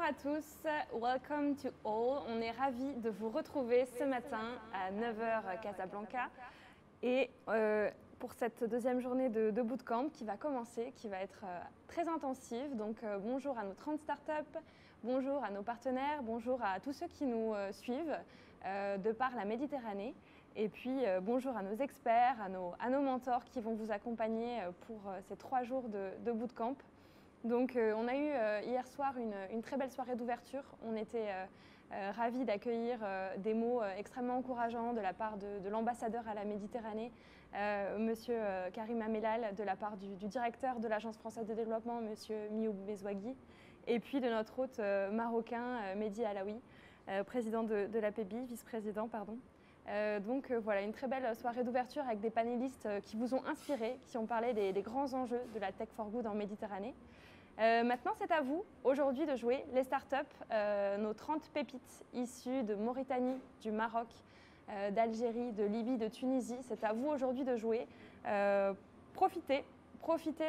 à tous, welcome to all. On est ravis de vous retrouver ce matin à 9 h Casablanca et pour cette deuxième journée de bootcamp qui va commencer, qui va être très intensive. Donc bonjour à nos 30 startups, bonjour à nos partenaires, bonjour à tous ceux qui nous suivent de par la Méditerranée. Et puis bonjour à nos experts, à nos mentors qui vont vous accompagner pour ces 3 jours de bootcamp. Donc on a eu hier soir une très belle soirée d'ouverture. On était ravis d'accueillir des mots extrêmement encourageants de la part de l'ambassadeur à la Méditerranée, Monsieur Karim Amelal, de la part du directeur de l'Agence française de développement, Monsieur Mioub Bezouaghi, et puis de notre hôte marocain, Mehdi Alaoui, président de l'APEBI, vice-président, pardon. Donc voilà, une très belle soirée d'ouverture avec des panélistes qui vous ont inspiré, qui ont parlé des grands enjeux de la Tech for Good en Méditerranée. Maintenant, c'est à vous aujourd'hui de jouer les startups, nos 30 pépites issues de Mauritanie, du Maroc, d'Algérie, de Libye, de Tunisie. C'est à vous aujourd'hui de jouer. Profitez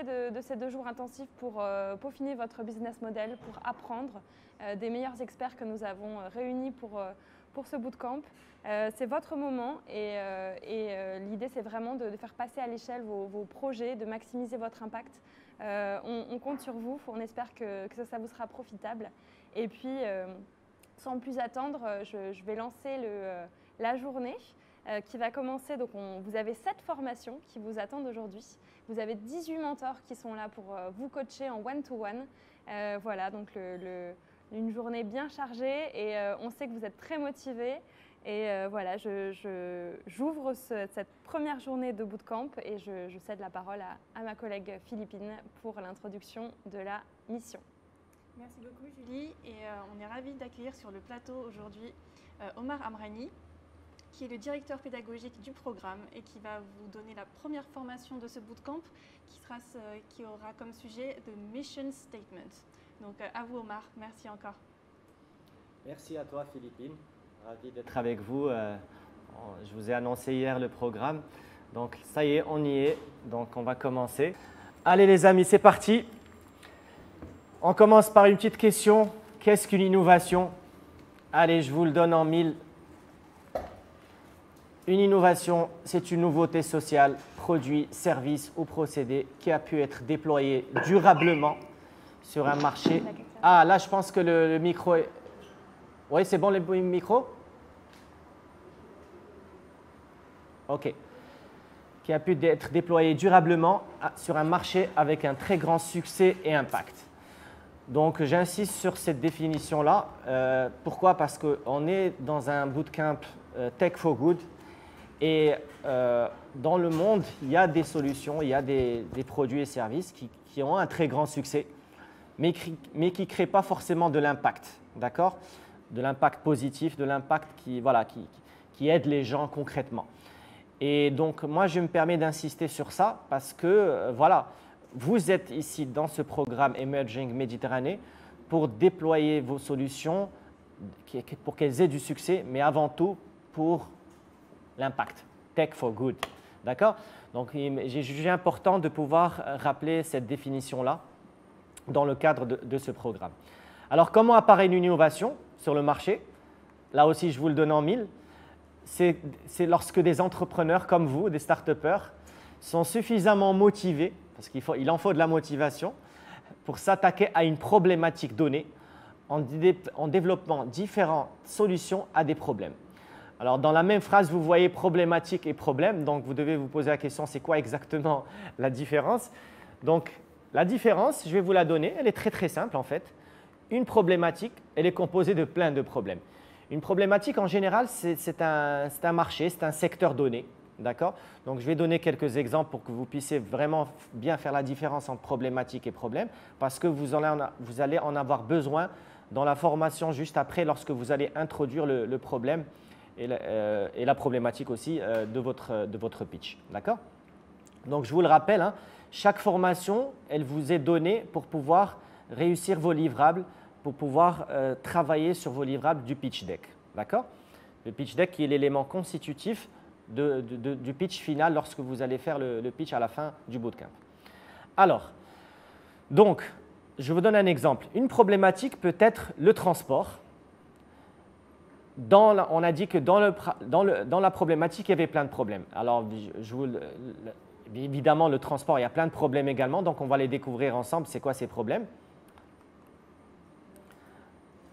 de ces 2 jours intensifs pour peaufiner votre business model, pour apprendre des meilleurs experts que nous avons réunis pour ce bootcamp. C'est votre moment et l'idée c'est vraiment de faire passer à l'échelle vos projets, de maximiser votre impact. On compte sur vous, on espère que ça vous sera profitable. Et puis, sans plus attendre, je vais lancer la journée qui va commencer. Donc vous avez 7 formations qui vous attendent aujourd'hui. Vous avez 18 mentors qui sont là pour vous coacher en one-to-one. Voilà, donc une journée bien chargée et on sait que vous êtes très motivés. Et voilà, j'ouvre cette première journée de bootcamp et je cède la parole à ma collègue Philippine pour l'introduction de la mission. Merci beaucoup Julie et on est ravis d'accueillir sur le plateau aujourd'hui Omar Amrani, qui est le directeur pédagogique du programme et qui va vous donner la première formation de ce bootcamp qui aura comme sujet The Mission Statement. Donc à vous Omar, merci encore. Merci à toi Philippine. Ravi d'être avec vous. Je vous ai annoncé hier le programme. Donc, ça y est, on y est. Donc, on va commencer. Allez les amis, c'est parti. On commence par une petite question. Qu'est-ce qu'une innovation? Allez, je vous le donne en 1000. Une innovation, c'est une nouveauté sociale, produit, service ou procédé qui a pu être déployé durablement sur un marché. Ah, là, je pense que le micro est… Oui, c'est bon le micro? OK. Qui a pu être déployé durablement sur un marché avec un très grand succès et impact. Donc, j'insiste sur cette définition-là. Pourquoi? Parce qu'on est dans un bootcamp Tech for Good et dans le monde, il y a des solutions, il y a des produits et services qui ont un très grand succès, mais qui ne créent pas forcément de l'impact. D'accord? De l'impact positif, de l'impact qui aide les gens concrètement. Et donc, moi, je me permets d'insister sur ça parce que, voilà, vous êtes ici dans ce programme Emerging Méditerranée pour déployer vos solutions, pour qu'elles aient du succès, mais avant tout pour l'impact, Tech for Good. D'accord? Donc, j'ai jugé important de pouvoir rappeler cette définition-là dans le cadre de ce programme. Alors, comment apparaît une innovation sur le marché? Là aussi, je vous le donne en 1000. C'est lorsque des entrepreneurs comme vous, des start-upers, sont suffisamment motivés, parce qu'il en faut de la motivation, pour s'attaquer à une problématique donnée en développant différentes solutions à des problèmes. Alors, dans la même phrase, vous voyez problématique et problème, donc vous devez vous poser la question, c'est quoi exactement la différence? Donc, la différence, je vais vous la donner, elle est très très simple en fait. Une problématique, elle est composée de plein de problèmes. Une problématique, en général, c'est un marché, c'est un secteur donné. D'accord? Donc, je vais donner quelques exemples pour que vous puissiez vraiment bien faire la différence entre problématique et problème, parce que vous allez en avoir besoin dans la formation juste après, lorsque vous allez introduire le problème et la problématique aussi de votre pitch. D'accord? Donc, je vous le rappelle, hein, chaque formation, elle vous est donnée pour pouvoir réussir vos livrables, pour pouvoir travailler sur vos livrables du pitch deck. D'accord? Le pitch deck qui est l'élément constitutif du pitch final lorsque vous allez faire le pitch à la fin du bootcamp. Alors, donc, je vous donne un exemple. Une problématique peut être le transport. On a dit que dans la problématique, il y avait plein de problèmes. Alors, évidemment, le transport, il y a plein de problèmes également, donc on va les découvrir ensemble. C'est quoi ces problèmes?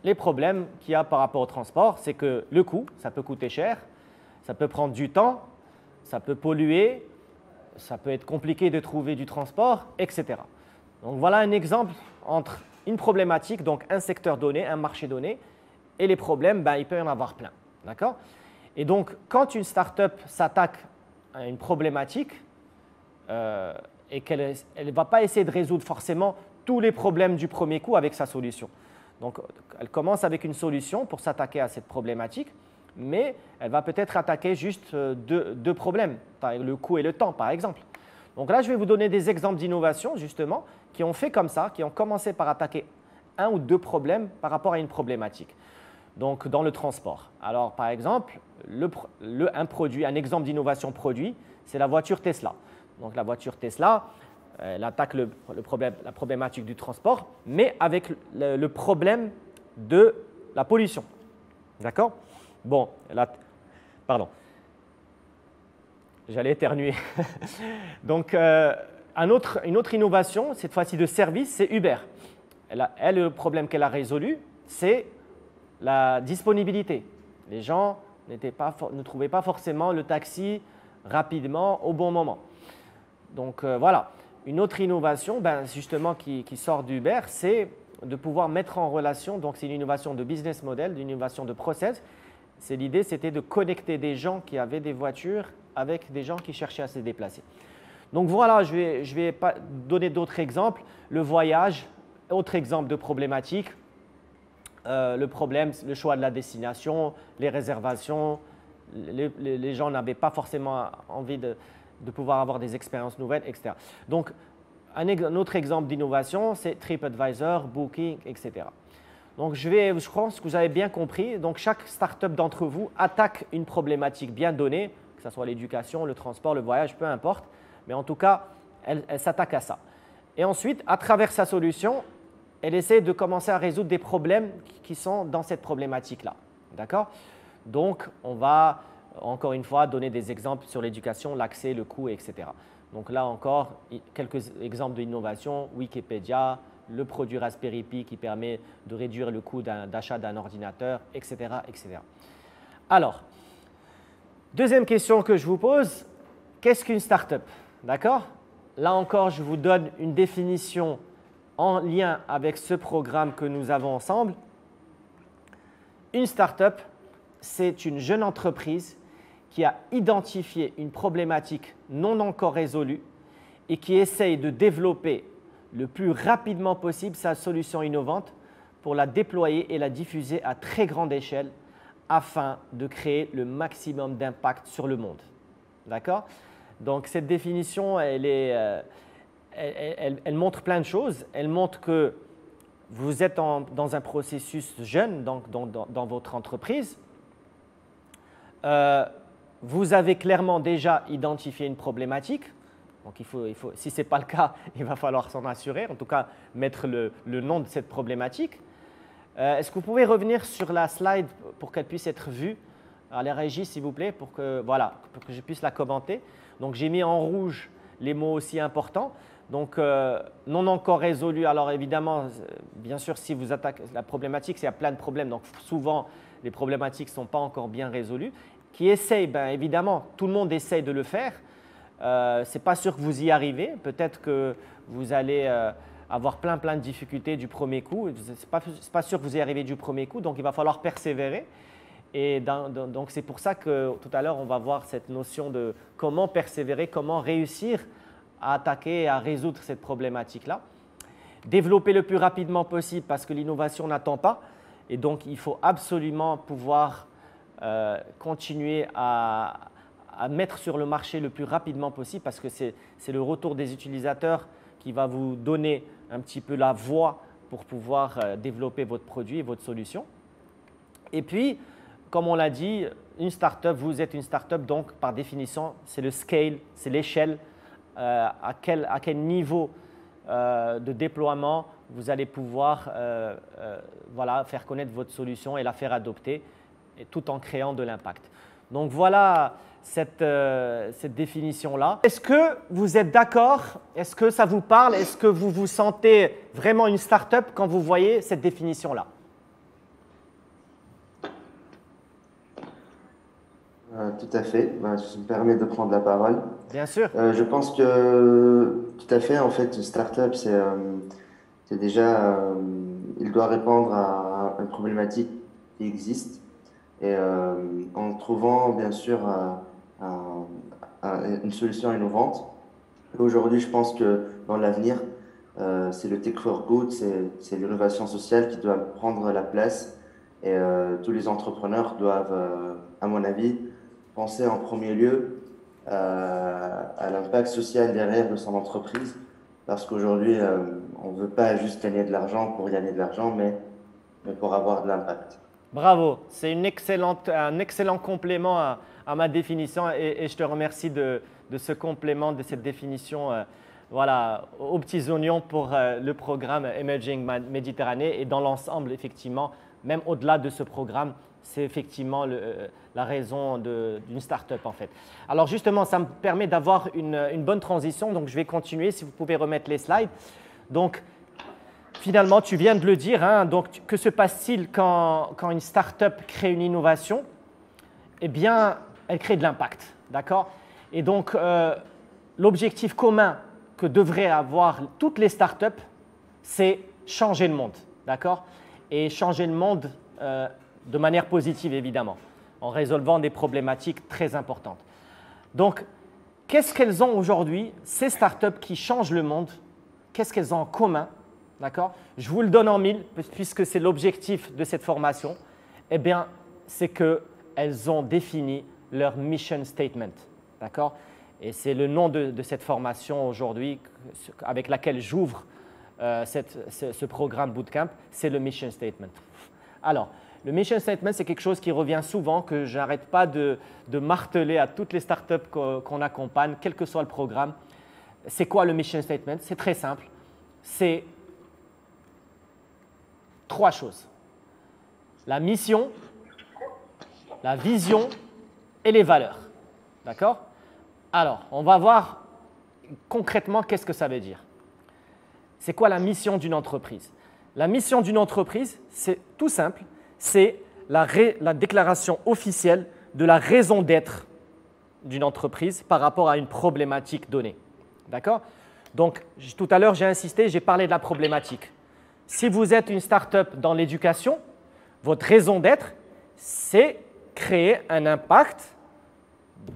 Les problèmes qu'il y a par rapport au transport, c'est que le coût, ça peut coûter cher, ça peut prendre du temps, ça peut polluer, ça peut être compliqué de trouver du transport, etc. Donc voilà un exemple entre une problématique, donc un secteur donné, un marché donné, et les problèmes, il peut y en avoir plein. D'accord? Et donc, quand une start-up s'attaque à une problématique et qu'elle ne va pas essayer de résoudre forcément tous les problèmes du premier coup avec sa solution. Donc, elle commence avec une solution pour s'attaquer à cette problématique, mais elle va peut-être attaquer juste deux problèmes, le coût et le temps, par exemple. Donc là, je vais vous donner des exemples d'innovation, justement, qui ont fait comme ça, qui ont commencé par attaquer un ou deux problèmes par rapport à une problématique. Donc, dans le transport. Alors, par exemple, un exemple d'innovation produit, c'est la voiture Tesla. Donc, la voiture Tesla, elle attaque la problématique du transport, mais avec le problème de la pollution. D'accord? Bon, là, pardon. J'allais éternuer. Donc, une autre innovation, cette fois-ci de service, c'est Uber. Le problème qu'elle a résolu, c'est la disponibilité. Les gens ne trouvaient pas forcément le taxi rapidement au bon moment. Donc voilà, une autre innovation justement qui sort d'Uber, c'est de pouvoir mettre en relation, donc c'est une innovation de business model, une innovation de process. L'idée, c'était de connecter des gens qui avaient des voitures avec des gens qui cherchaient à se déplacer. Donc voilà, je vais pas donner d'autres exemples. Le voyage, autre exemple de problématique. Le problème, le choix de la destination, les réservations, les gens n'avaient pas forcément envie de pouvoir avoir des expériences nouvelles, etc. Donc, un autre exemple d'innovation, c'est TripAdvisor, Booking, etc. Donc, je pense que vous avez bien compris. Donc, chaque start-up d'entre vous attaque une problématique bien donnée, que ce soit l'éducation, le transport, le voyage, peu importe. Mais en tout cas, elle s'attaque à ça. Et ensuite, à travers sa solution, elle essaie de commencer à résoudre des problèmes qui sont dans cette problématique-là. D'accord? Donc, on va encore une fois donner des exemples sur l'éducation, l'accès, le coût, etc. Donc là encore, quelques exemples d'innovation, Wikipédia, le produit Raspberry Pi qui permet de réduire le coût d'achat d'un ordinateur, etc., etc. Alors, deuxième question que je vous pose, qu'est-ce qu'une start-up? D'accord? Là encore, je vous donne une définition en lien avec ce programme que nous avons ensemble. Une start-up, c'est une jeune entreprise qui a identifié une problématique non encore résolue et qui essaye de développer le plus rapidement possible sa solution innovante pour la déployer et la diffuser à très grande échelle afin de créer le maximum d'impact sur le monde. D'accord? Donc cette définition, elle montre plein de choses. Elle montre que vous êtes dans un processus jeune dans votre entreprise. Vous avez clairement déjà identifié une problématique. Donc si ce n'est pas le cas, il va falloir s'en assurer, en tout cas mettre le nom de cette problématique. Est-ce que vous pouvez revenir sur la slide pour qu'elle puisse être vue à la régie, s'il vous plaît, pour que je puisse la commenter. Donc j'ai mis en rouge les mots aussi importants. Donc non encore résolu. Alors évidemment, bien sûr, si vous attaquez la problématique, il y a plein de problèmes. Donc souvent, les problématiques ne sont pas encore bien résolues. Qui essaye, évidemment, tout le monde essaye de le faire. Ce n'est pas sûr que vous y arrivez. Peut-être que vous allez avoir plein de difficultés du premier coup. Ce n'est pas sûr que vous y arrivez du premier coup. Donc il va falloir persévérer. Et donc c'est pour ça que tout à l'heure, on va voir cette notion de comment persévérer, comment réussir à attaquer et à résoudre cette problématique-là. Développer le plus rapidement possible parce que l'innovation n'attend pas. Et donc, il faut absolument pouvoir continuer à mettre sur le marché le plus rapidement possible parce que c'est le retour des utilisateurs qui va vous donner un petit peu la voie pour pouvoir développer votre produit et votre solution. Et puis, comme on l'a dit, une start-up, vous êtes une start-up, donc par définition, c'est le scale, c'est l'échelle, à quel niveau de déploiement, vous allez pouvoir voilà, faire connaître votre solution et la faire adopter, et tout en créant de l'impact. Donc voilà cette définition-là. Est-ce que vous êtes d'accord? Est-ce que ça vous parle? Est-ce que vous vous sentez vraiment une start-up quand vous voyez cette définition-là? Tout à fait. Je me permets de prendre la parole. Bien sûr. Je pense que tout à fait, en fait, une start-up, c'est déjà, il doit répondre à une problématique qui existe et en trouvant bien sûr une solution innovante. Aujourd'hui, je pense que dans l'avenir, c'est le Tech for Good, c'est l'innovation sociale qui doit prendre la place et tous les entrepreneurs doivent, à mon avis, penser en premier lieu à l'impact social derrière de son entreprise, parce qu'aujourd'hui, on ne veut pas juste gagner de l'argent pour gagner de l'argent, mais pour avoir de l'impact. Bravo, c'est un excellent complément à ma définition et je te remercie de ce complément, de cette définition voilà, aux petits oignons pour le programme Emerging Méditerranée et dans l'ensemble, effectivement, même au-delà de ce programme, c'est effectivement la raison d'une start-up en fait. Alors justement, ça me permet d'avoir une bonne transition, donc je vais continuer, si vous pouvez remettre les slides. Donc finalement, tu viens de le dire, hein, donc que se passe-t-il quand une start-up crée une innovation? Eh bien, elle crée de l'impact, d'accord? Et donc, l'objectif commun que devraient avoir toutes les start-up, c'est changer le monde, d'accord? Et changer le monde de manière positive, évidemment, en résolvant des problématiques très importantes. Donc, qu'est-ce qu'elles ont aujourd'hui, ces startups qui changent le monde? Qu'est-ce qu'elles ont en commun? D'accord? Je vous le donne en mille, puisque c'est l'objectif de cette formation. Eh bien, c'est qu'elles ont défini leur mission statement. D'accord? Et c'est le nom de cette formation aujourd'hui avec laquelle j'ouvre ce programme Bootcamp, c'est le mission statement. Alors, le mission statement, c'est quelque chose qui revient souvent, que je n'arrête pas de marteler à toutes les startups qu'on accompagne, quel que soit le programme. C'est quoi le mission statement? C'est très simple. C'est 3 choses. La mission, la vision et les valeurs. D'accord? Alors, on va voir concrètement qu'est-ce que ça veut dire. C'est quoi la mission d'une entreprise? La mission d'une entreprise, c'est tout simple. C'est la déclaration officielle de la raison d'être d'une entreprise par rapport à une problématique donnée. D'accord? Donc, tout à l'heure, j'ai insisté, j'ai parlé de la problématique. Si vous êtes une start-up dans l'éducation, votre raison d'être, c'est créer un impact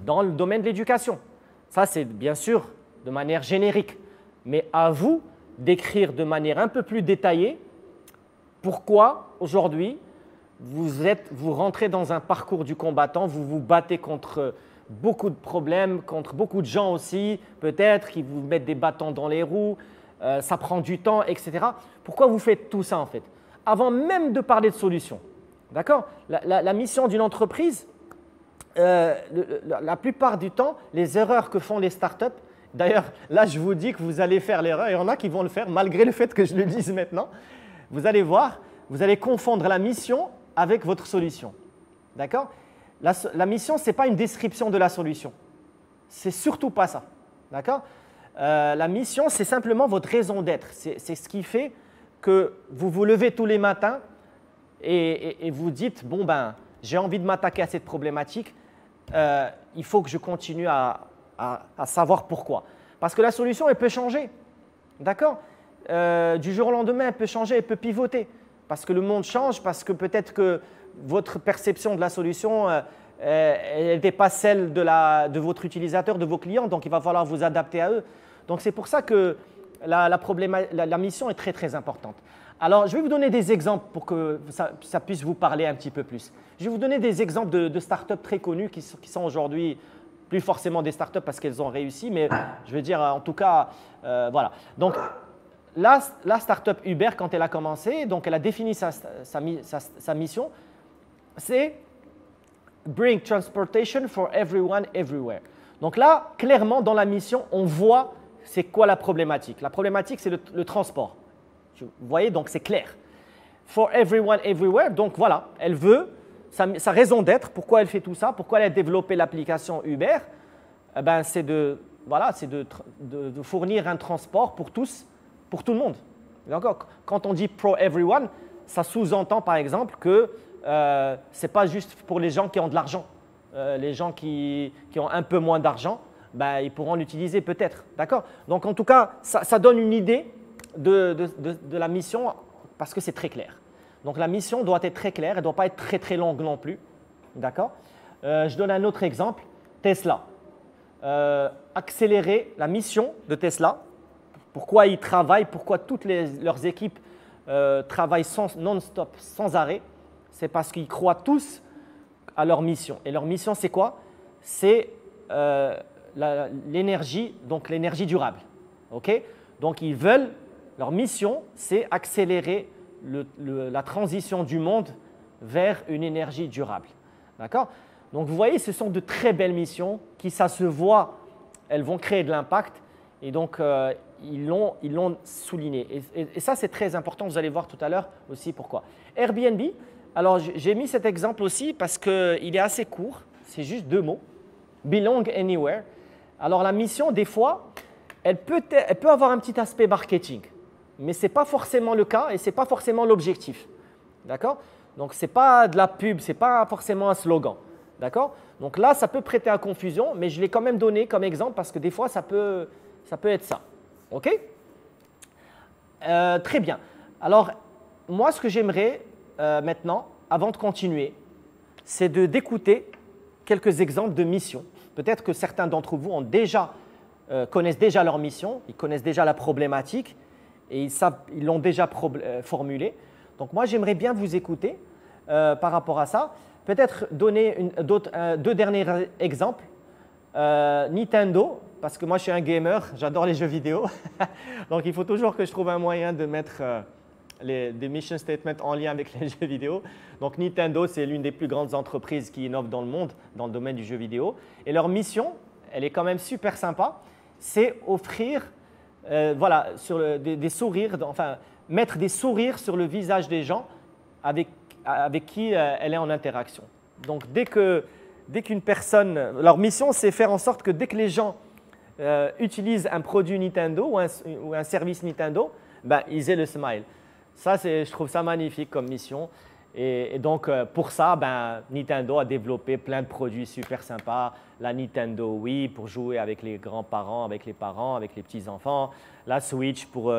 dans le domaine de l'éducation. Ça, c'est bien sûr de manière générique, mais à vous d'écrire de manière un peu plus détaillée pourquoi aujourd'hui vous rentrez dans un parcours du combattant, vous vous battez contre beaucoup de problèmes, contre beaucoup de gens aussi, peut-être qui vous mettent des bâtons dans les roues, ça prend du temps, etc. Pourquoi vous faites tout ça en fait? Avant même de parler de solutions. D'accord? La mission d'une entreprise, la plupart du temps, les erreurs que font les startups, d'ailleurs, là je vous dis que vous allez faire l'erreur, il y en a qui vont le faire malgré le fait que je le dise maintenant. Vous allez voir, vous allez confondre la mission avec votre solution. D'accord? La mission, ce n'est pas une description de la solution. C'est surtout pas ça. D'accord? La mission, c'est simplement votre raison d'être. C'est ce qui fait que vous vous levez tous les matins et vous dites, bon ben, j'ai envie de m'attaquer à cette problématique, il faut que je continue à savoir pourquoi. Parce que la solution, elle peut changer. D'accord? Du jour au lendemain, elle peut changer, elle peut pivoter. Parce que le monde change, parce que peut-être que votre perception de la solution, elle n'était pas celle de votre utilisateur, de vos clients, donc il va falloir vous adapter à eux. Donc c'est pour ça que la mission est très très importante. Alors je vais vous donner des exemples pour que ça puisse vous parler un petit peu plus. Je vais vous donner des exemples de startups très connues qui sont aujourd'hui plus forcément des startups parce qu'elles ont réussi, mais je veux dire en tout cas, voilà. Donc la startup Uber, quand elle a commencé, donc elle a défini sa mission, c'est Bring Transportation for Everyone, Everywhere. Donc là, clairement, dans la mission, on voit c'est quoi la problématique? La problématique, c'est le transport. Vous voyez, donc c'est clair. For everyone, everywhere, donc voilà, elle veut, sa raison d'être, pourquoi elle fait tout ça, pourquoi elle a développé l'application Uber, eh ben, c'est de fournir un transport pour tous, pour tout le monde. Quand on dit pro everyone, ça sous-entend par exemple que ce n'est pas juste pour les gens qui ont de l'argent. Les gens qui ont un peu moins d'argent, ben, ils pourront l'utiliser peut-être. D'accord? Donc en tout cas, ça donne une idée de la mission parce que c'est très clair. Donc la mission doit être très claire, elle ne doit pas être très très longue non plus. D'accord? Je donne un autre exemple, Tesla. Accélérer la mission de Tesla. Pourquoi ils travaillent, pourquoi toutes leurs équipes travaillent non-stop, sans arrêt, c'est parce qu'ils croient tous à leur mission. Et leur mission, c'est quoi? C'est l'énergie, donc l'énergie durable. Okay? Donc ils veulent, leur mission, c'est accélérer la transition du monde vers une énergie durable. D'accord? Donc vous voyez, ce sont de très belles missions qui, ça se voit, elles vont créer de l'impact et donc ils l'ont souligné. Et ça, c'est très important, vous allez voir tout à l'heure aussi pourquoi. Airbnb, alors j'ai mis cet exemple aussi parce qu'il est assez court, c'est juste 2 mots. Belong anywhere. Alors la mission, des fois, elle peut avoir un petit aspect marketing, mais ce n'est pas forcément le cas et ce n'est pas forcément l'objectif. D'accord? Donc ce n'est pas de la pub, ce n'est pas forcément un slogan. D'accord? Donc là, ça peut prêter à confusion, mais je l'ai quand même donné comme exemple parce que des fois, ça peut être ça. OK? Très bien. Alors, moi, ce que j'aimerais maintenant, avant de continuer, c'est d'écouter quelques exemples de missions. Peut-être que certains d'entre vous connaissent déjà leur mission, ils connaissent déjà la problématique et ils l'ont déjà formulée. Donc moi, j'aimerais bien vous écouter par rapport à ça. Peut-être donner 2 derniers exemples. Nintendo, parce que moi je suis un gamer, j'adore les jeux vidéo. Donc il faut toujours que je trouve un moyen de mettre des mission statements en lien avec les jeux vidéo. Donc Nintendo, c'est l'une des plus grandes entreprises qui innovent dans le monde, dans le domaine du jeu vidéo. Et leur mission, elle est quand même super sympa, c'est offrir voilà, des sourires, enfin mettre des sourires sur le visage des gens avec qui elle est en interaction. Donc dès qu'une personne, leur mission, c'est faire en sorte que dès que les gens utilisent un produit Nintendo ou un service Nintendo, ben, ils aient le smile. Ça, je trouve ça magnifique comme mission. Et donc, pour ça, ben, Nintendo a développé plein de produits super sympas. La Nintendo Wii pour jouer avec les grands-parents, avec les parents, avec les petits-enfants. La Switch pour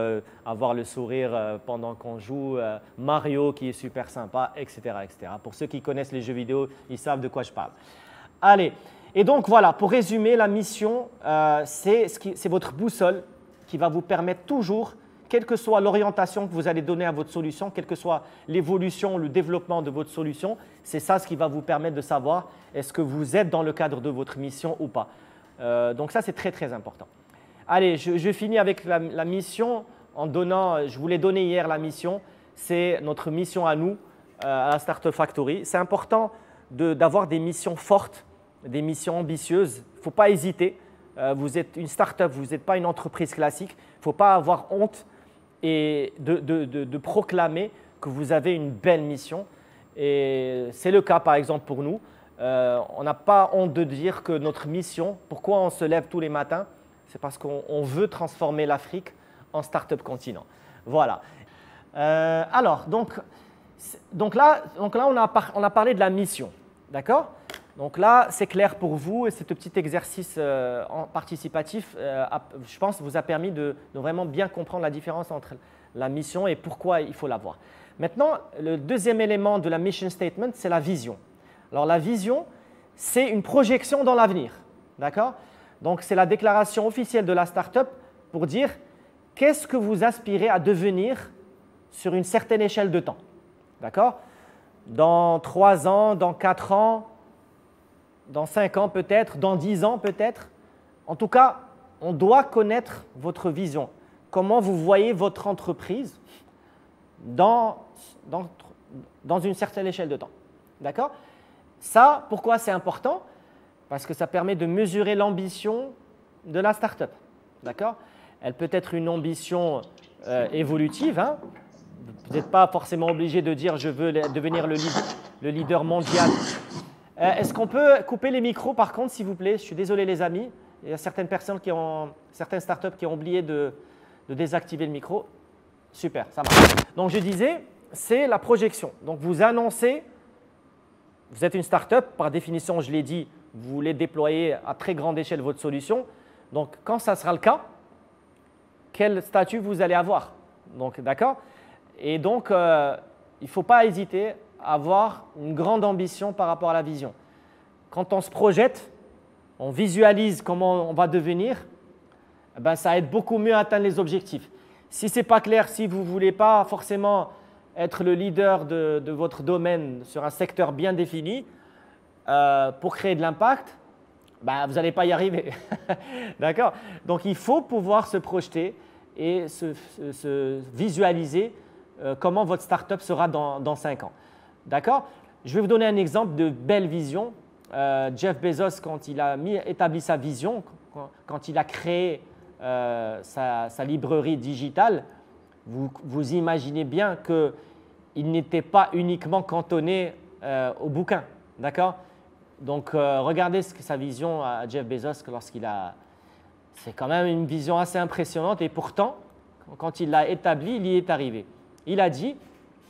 avoir le sourire pendant qu'on joue. Mario qui est super sympa, etc., etc. Pour ceux qui connaissent les jeux vidéo, ils savent de quoi je parle. Allez, et donc voilà, pour résumer, la mission, c'est votre boussole qui va vous permettre toujours, quelle que soit l'orientation que vous allez donner à votre solution, quelle que soit l'évolution, le développement de votre solution, c'est ça ce qui va vous permettre de savoir est-ce que vous êtes dans le cadre de votre mission ou pas. Donc ça, c'est très, très important. Allez, je finis avec la mission en donnant, je vous l'ai donné hier la mission, c'est notre mission à nous, à la Startup Factory. C'est important d'avoir des missions fortes, des missions ambitieuses. Il ne faut pas hésiter. Vous êtes une startup, vous n'êtes pas une entreprise classique. Il ne faut pas avoir honte et de proclamer que vous avez une belle mission. Et c'est le cas par exemple pour nous. On n'a pas honte de dire que notre mission, pourquoi on se lève tous les matins, c'est parce qu'on veut transformer l'Afrique en startup continent. Voilà. Alors, donc là on a parlé de la mission. D'accord? Donc là, c'est clair pour vous et ce petit exercice participatif, je pense, vous a permis de vraiment bien comprendre la différence entre la mission et pourquoi il faut l'avoir. Maintenant, le deuxième élément de la mission statement, c'est la vision. Alors la vision, c'est une projection dans l'avenir. D'accord? Donc c'est la déclaration officielle de la startup pour dire qu'est-ce que vous aspirez à devenir sur une certaine échelle de temps. D'accord? Dans 3 ans, dans 4 ans, dans 5 ans peut-être, dans 10 ans peut-être. En tout cas, on doit connaître votre vision. Comment vous voyez votre entreprise dans une certaine échelle de temps. D'accord? Ça, pourquoi c'est important? Parce que ça permet de mesurer l'ambition de la startup. d'accord? Elle peut être une ambition évolutive, hein? Vous n'êtes pas forcément obligé de dire « je veux devenir le leader mondial ». Est-ce qu'on peut couper les micros par contre, s'il vous plaît? Je suis désolé les amis, il y a certaines personnes certaines startups qui ont oublié de désactiver le micro. Super, ça marche. Donc je disais, c'est la projection. Donc vous annoncez, vous êtes une startup, par définition je l'ai dit, vous voulez déployer à très grande échelle votre solution. Donc quand ça sera le cas, quel statut vous allez avoir? Donc d'accord? Et donc il ne faut pas hésiter à avoir une grande ambition par rapport à la vision. Quand on se projette, on visualise comment on va devenir, ben, ça aide beaucoup mieux à atteindre les objectifs. Si ce n'est pas clair, si vous ne voulez pas forcément être le leader de votre domaine sur un secteur bien défini, pour créer de l'impact, ben, vous n'allez pas y arriver. D'accord? Donc il faut pouvoir se projeter et se visualiser comment votre startup sera dans 5 ans. D'accord? Je vais vous donner un exemple de belle vision. Jeff Bezos, quand il a établi sa vision, quand il a créé sa librairie digitale, vous imaginez bien qu'il n'était pas uniquement cantonné au bouquin. D'accord? Donc, regardez sa vision à Jeff Bezos lorsqu'il a… C'est quand même une vision assez impressionnante et pourtant, quand il l'a établi, il y est arrivé. Il a dit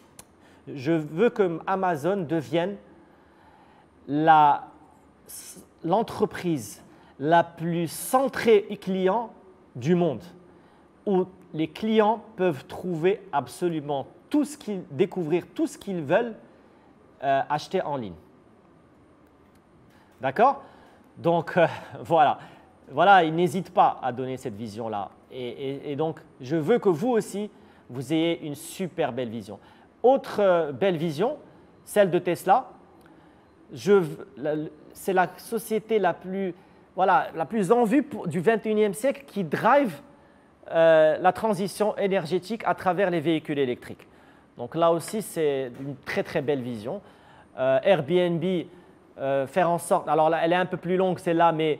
« Je veux que Amazon devienne l'entreprise la plus centrée client du monde, où les clients peuvent trouver absolument découvrir tout ce qu'ils veulent acheter en ligne. » D'accord? Donc, voilà, il n'hésite pas à donner cette vision-là. Et donc, je veux que vous aussi, vous ayez une super belle vision. Autre belle vision, celle de Tesla. C'est la société la plus en vue du 21e siècle qui drive la transition énergétique à travers les véhicules électriques. Donc là aussi, c'est une très très belle vision. Airbnb, faire en sorte… Alors là, elle est un peu plus longue celle-là, mais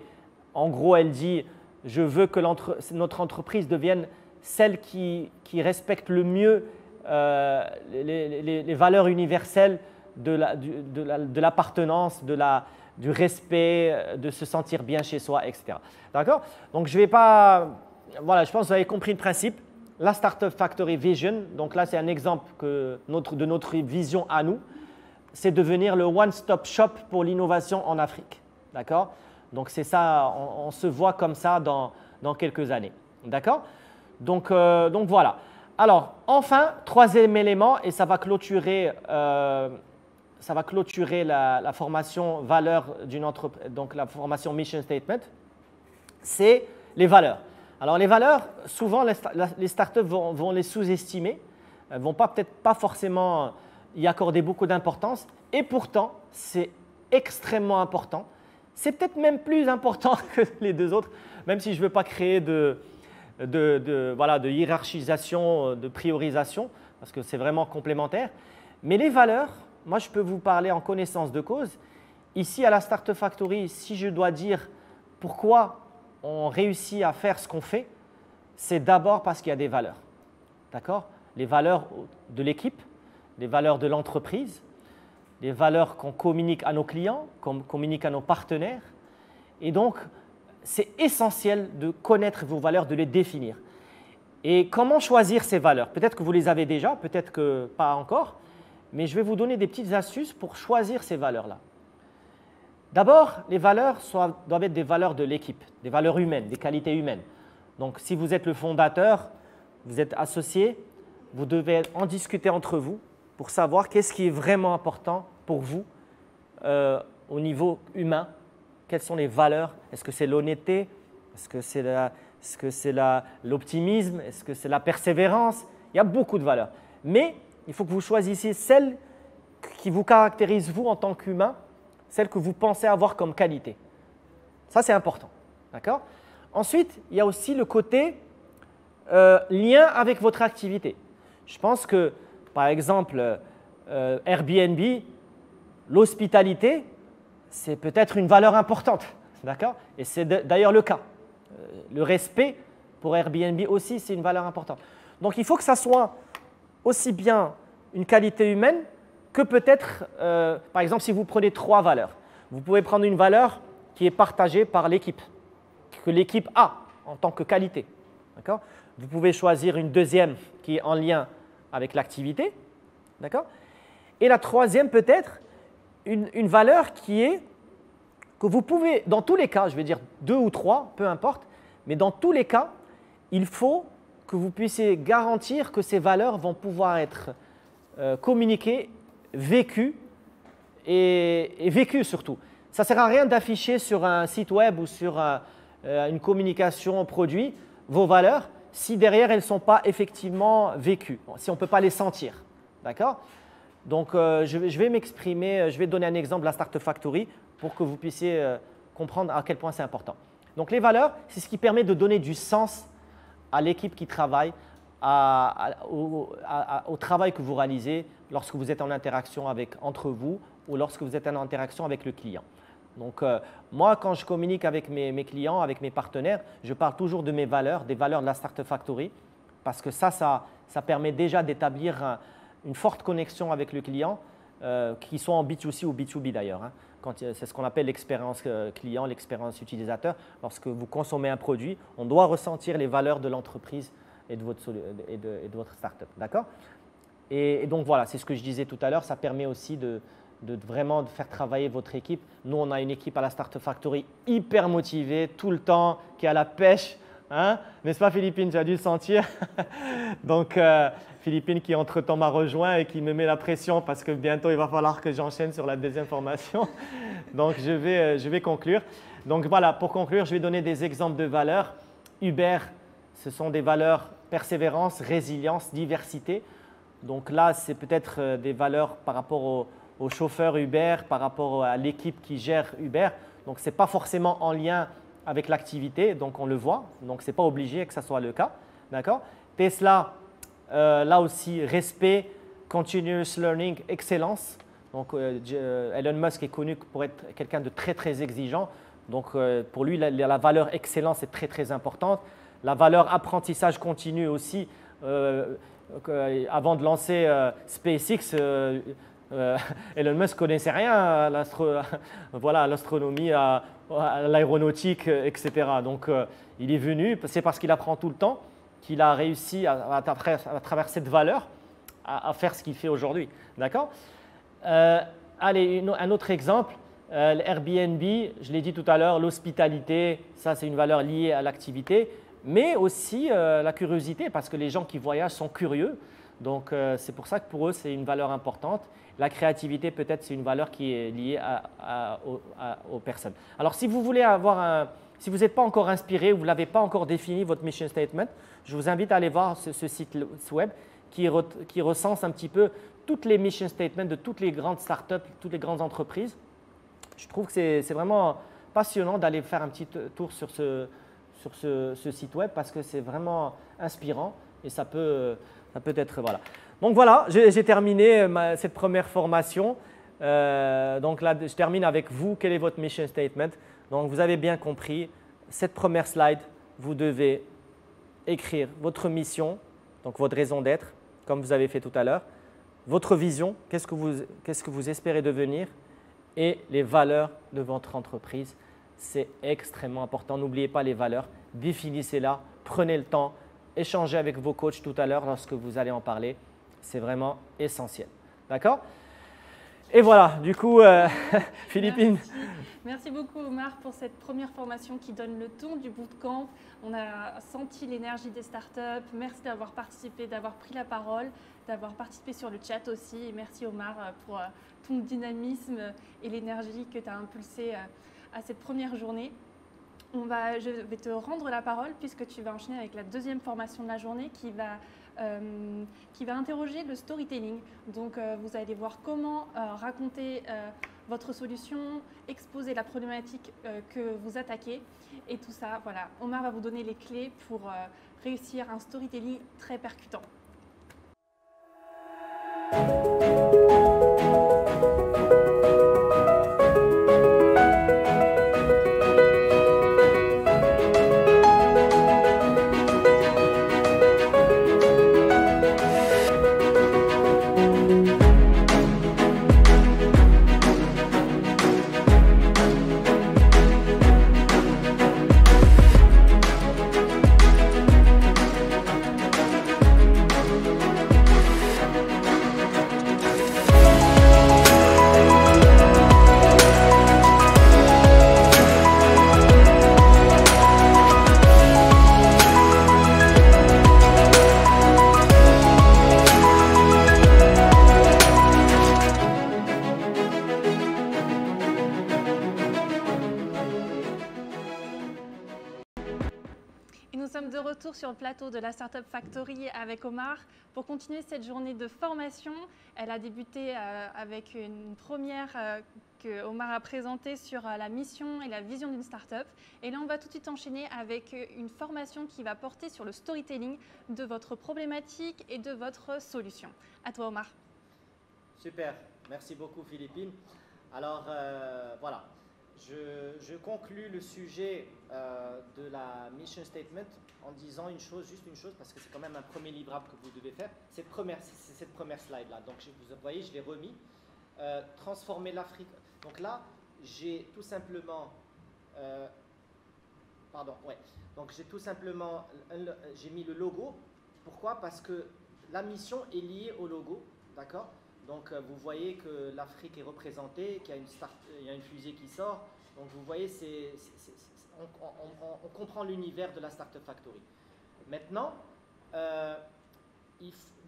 en gros, elle dit « Je veux que notre entreprise devienne celle qui respecte le mieux les valeurs universelles de l'appartenance, du respect, de se sentir bien chez soi, etc. » D'accord? Donc, je ne vais pas… Voilà, je pense que vous avez compris le principe. La Startup Factory Vision, donc là, c'est un exemple de notre vision à nous, c'est devenir le one-stop shop pour l'innovation en Afrique. D'accord? Donc, c'est ça, on se voit comme ça dans quelques années. D'accord? Donc voilà. Alors, enfin, troisième élément, et ça va clôturer la formation valeur d'une entreprise, donc la formation mission statement, c'est les valeurs. Alors, les valeurs, souvent, les startups vont les sous-estimer, ne vont peut-être pas forcément y accorder beaucoup d'importance, et pourtant, c'est extrêmement important. C'est peut-être même plus important que les deux autres, même si je ne veux pas créer de hiérarchisation, de priorisation, parce que c'est vraiment complémentaire. Mais les valeurs, moi, je peux vous parler en connaissance de cause. Ici, à la Startup Factory, si je dois dire pourquoi on réussit à faire ce qu'on fait, c'est d'abord parce qu'il y a des valeurs. D'accord? Les valeurs de l'équipe, les valeurs de l'entreprise, les valeurs qu'on communique à nos clients, qu'on communique à nos partenaires. Et donc, c'est essentiel de connaître vos valeurs, de les définir. Et comment choisir ces valeurs? Peut-être que vous les avez déjà, peut-être que pas encore, mais je vais vous donner des petites astuces pour choisir ces valeurs-là. D'abord, les valeurs doivent être des valeurs de l'équipe, des valeurs humaines, des qualités humaines. Donc, si vous êtes le fondateur, vous êtes associé, vous devez en discuter entre vous pour savoir qu'est-ce qui est vraiment important pour vous au niveau humain. Quelles sont les valeurs? Est-ce que c'est l'honnêteté? Est-ce que c'est l'optimisme? Est-ce que c'est la persévérance? Il y a beaucoup de valeurs. Mais il faut que vous choisissiez celles qui vous caractérisent vous en tant qu'humain, celles que vous pensez avoir comme qualité. Ça, c'est important. D'accord? Ensuite, il y a aussi le côté lien avec votre activité. Je pense que, par exemple, Airbnb, l'hospitalité, c'est peut-être une valeur importante. D'accord? Et c'est d'ailleurs le cas. Le respect Pour Airbnb aussi, c'est une valeur importante. Donc, il faut que ça soit aussi bien une qualité humaine que peut-être, par exemple, si vous prenez 3 valeurs, vous pouvez prendre une valeur qui est partagée par l'équipe, que l'équipe a en tant que qualité. D'accord? Vous pouvez choisir une deuxième qui est en lien avec l'activité. D'accord? Et la troisième, peut-être, une valeur qui est que vous pouvez, dans tous les cas, je vais dire 2 ou 3, peu importe, mais dans tous les cas, il faut que vous puissiez garantir que ces valeurs vont pouvoir être communiquées, vécues et vécues surtout. Ça ne sert à rien d'afficher sur un site web ou sur une communication produit vos valeurs si derrière elles ne sont pas effectivement vécues, si on ne peut pas les sentir. D'accord? Donc, je vais m'exprimer, je vais donner un exemple de la Startup Factory pour que vous puissiez comprendre à quel point c'est important. Donc, les valeurs, c'est ce qui permet de donner du sens à l'équipe qui travaille, au travail que vous réalisez lorsque vous êtes en interaction entre vous ou lorsque vous êtes en interaction avec le client. Donc, moi, quand je communique avec mes clients, avec mes partenaires, je parle toujours de mes valeurs, des valeurs de la Startup Factory, parce que ça permet déjà d'établir une forte connexion avec le client, qui soit en B2C ou B2B d'ailleurs. Hein. C'est ce qu'on appelle l'expérience client, l'expérience utilisateur. Lorsque vous consommez un produit, on doit ressentir les valeurs de l'entreprise et de votre startup. D'accord? Et donc voilà, c'est ce que je disais tout à l'heure, ça permet aussi de vraiment faire travailler votre équipe. Nous, on a une équipe à la Startup Factory hyper motivée, tout le temps, qui est à la pêche. Hein? N'est-ce pas, Philippine? Tu as dû le sentir. Donc, Philippine qui entre-temps m'a rejoint et qui me met la pression parce que bientôt, il va falloir que j'enchaîne sur la deuxième formation. Donc, je vais conclure. Donc, voilà, pour conclure, je vais donner des exemples de valeurs. Uber, ce sont des valeurs persévérance, résilience, diversité. Donc là, c'est peut-être des valeurs par rapport au chauffeur Uber, par rapport à l'équipe qui gère Uber. Donc, ce n'est pas forcément en lien avec l'activité, donc on le voit. Donc, ce n'est pas obligé que ce soit le cas. D'accord? Tesla, là aussi, respect, continuous learning, excellence. Donc, Elon Musk est connu pour être quelqu'un de très, très exigeant. Donc, pour lui, la valeur excellence est très, très importante. La valeur apprentissage continu aussi. Avant de lancer SpaceX, Elon Musk ne connaissait rien à l'astronomie, à l'aéronautique, etc. Donc, il est venu, c'est parce qu'il apprend tout le temps qu'il a réussi à travers cette valeur à faire ce qu'il fait aujourd'hui. D'accord? Allez, un autre exemple, Airbnb, je l'ai dit tout à l'heure, l'hospitalité, ça c'est une valeur liée à l'activité, mais aussi la curiosité, parce que les gens qui voyagent sont curieux. Donc, c'est pour ça que pour eux, c'est une valeur importante. La créativité, peut-être, c'est une valeur qui est liée aux personnes. Alors, si vous voulez si vous n'êtes pas encore inspiré ou vous n'avez pas encore défini votre mission statement, je vous invite à aller voir ce site web qui recense un petit peu toutes les mission statements de toutes les grandes startups, toutes les grandes entreprises. Je trouve que c'est vraiment passionnant d'aller faire un petit tour sur ce site web parce que c'est vraiment inspirant et ça peut être… Voilà. Donc voilà, j'ai terminé cette première formation. Donc là, je termine avec vous. Quel est votre mission statement? Donc vous avez bien compris, cette première slide, vous devez écrire votre mission, donc votre raison d'être, comme vous avez fait tout à l'heure, votre vision, qu'est-ce que vous espérez devenir et les valeurs de votre entreprise. C'est extrêmement important. N'oubliez pas les valeurs, définissez-la, prenez le temps, échangez avec vos coachs tout à l'heure lorsque vous allez en parler. C'est vraiment essentiel. D'accord? Et voilà, du coup, Philippine. Merci beaucoup Omar pour cette première formation qui donne le ton du bootcamp. On a senti l'énergie des startups. Merci d'avoir participé, d'avoir pris la parole, d'avoir participé sur le chat aussi. Et merci Omar pour ton dynamisme et l'énergie que tu as impulsé à cette première journée. Je vais te rendre la parole puisque tu vas enchaîner avec la deuxième formation de la journée qui va interroger le storytelling. Donc, vous allez voir comment raconter votre solution, exposer la problématique que vous attaquez et tout ça. Voilà, Omar va vous donner les clés pour réussir un storytelling très percutant. retour sur le plateau de la Startup Factory avec Omar pour continuer cette journée de formation. Elle a débuté avec une première que Omar a présentée sur la mission et la vision d'une startup. Et là, on va tout de suite enchaîner avec une formation qui va porter sur le storytelling de votre problématique et de votre solution. À toi, Omar. Super, merci beaucoup Philippine. Alors voilà, je conclus le sujet de la mission statement en disant juste une chose, parce que c'est quand même un premier livrable que vous devez faire. C'est cette première slide là. Donc vous voyez, je l'ai remis. Transformer l'Afrique. Donc là, j'ai tout simplement, Donc j'ai tout simplement, j'ai mis le logo. Pourquoi? Parce que la mission est liée au logo, d'accord? Donc vous voyez que l'Afrique est représentée, qu'il y a une fusée qui sort. Donc vous voyez, on comprend l'univers de la Startup Factory. Maintenant,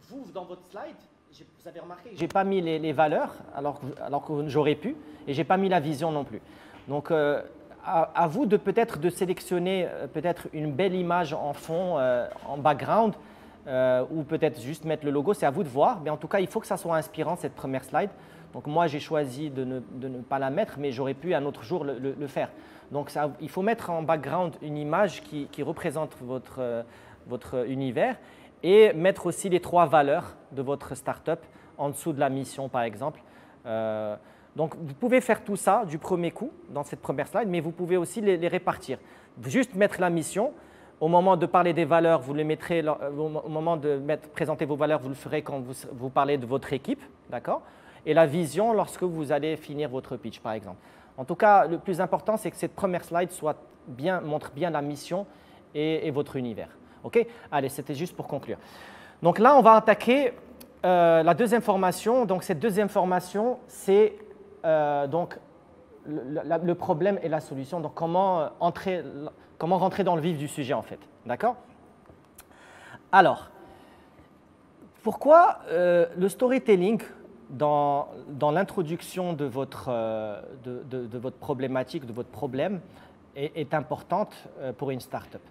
vous, dans votre slide, vous avez remarqué que je n'ai pas mis les valeurs alors que j'aurais pu, et je n'ai pas mis la vision non plus. Donc à vous de peut-être de sélectionner peut-être une belle image en fond, en background, ou peut-être juste mettre le logo, c'est à vous de voir. Mais en tout cas, il faut que ça soit inspirant, cette première slide. Donc moi, j'ai choisi de ne pas la mettre, mais j'aurais pu un autre jour le faire. Donc il faut mettre en background une image qui représente votre univers, et mettre aussi les 3 valeurs de votre startup en dessous de la mission, par exemple. Donc vous pouvez faire tout ça du premier coup dans cette première slide, mais vous pouvez aussi les répartir. Juste mettre la mission. Au moment de parler des valeurs, vous les mettrez, au moment de présenter vos valeurs, vous le ferez quand vous parlez de votre équipe, d'accord? Et la vision lorsque vous allez finir votre pitch, par exemple. En tout cas, le plus important, c'est que cette première slide montre bien la mission et votre univers. OK? Allez, c'était juste pour conclure. Donc là, on va attaquer la deuxième formation. Donc cette deuxième formation, c'est donc le problème et la solution. Donc comment rentrer dans le vif du sujet en fait. D'accord? Alors, pourquoi le storytelling dans l'introduction de votre problématique, de votre problème est importante pour une startup?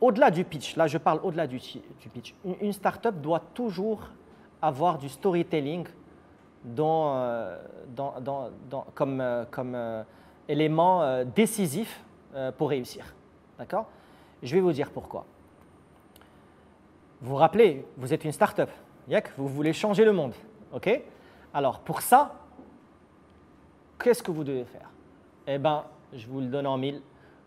Au-delà du pitch, là je parle au-delà du pitch, une startup doit toujours avoir du storytelling comme élément décisif pour réussir. D'accord? Je vais vous dire pourquoi. Vous vous rappelez, vous êtes une start-up, vous voulez changer le monde. OK? Alors, pour ça, qu'est-ce que vous devez faire? Eh bien, je vous le donne en 1000.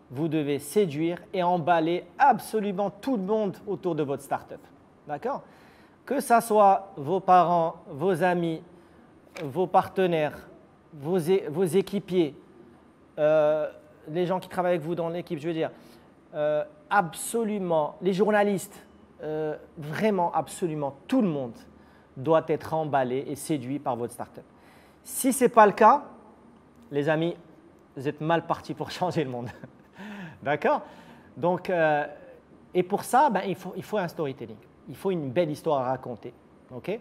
Vous devez séduire et emballer absolument tout le monde autour de votre start-up. D'accord? Que ce soit vos parents, vos amis, vos partenaires, vos équipiers, les gens qui travaillent avec vous dans l'équipe, je veux dire, absolument, les journalistes, vraiment absolument tout le monde doit être emballé et séduit par votre startup. Si ce n'est pas le cas, les amis, vous êtes mal partis pour changer le monde. D'accord? Donc, et pour ça, il faut un storytelling. Il faut une belle histoire à raconter. OK?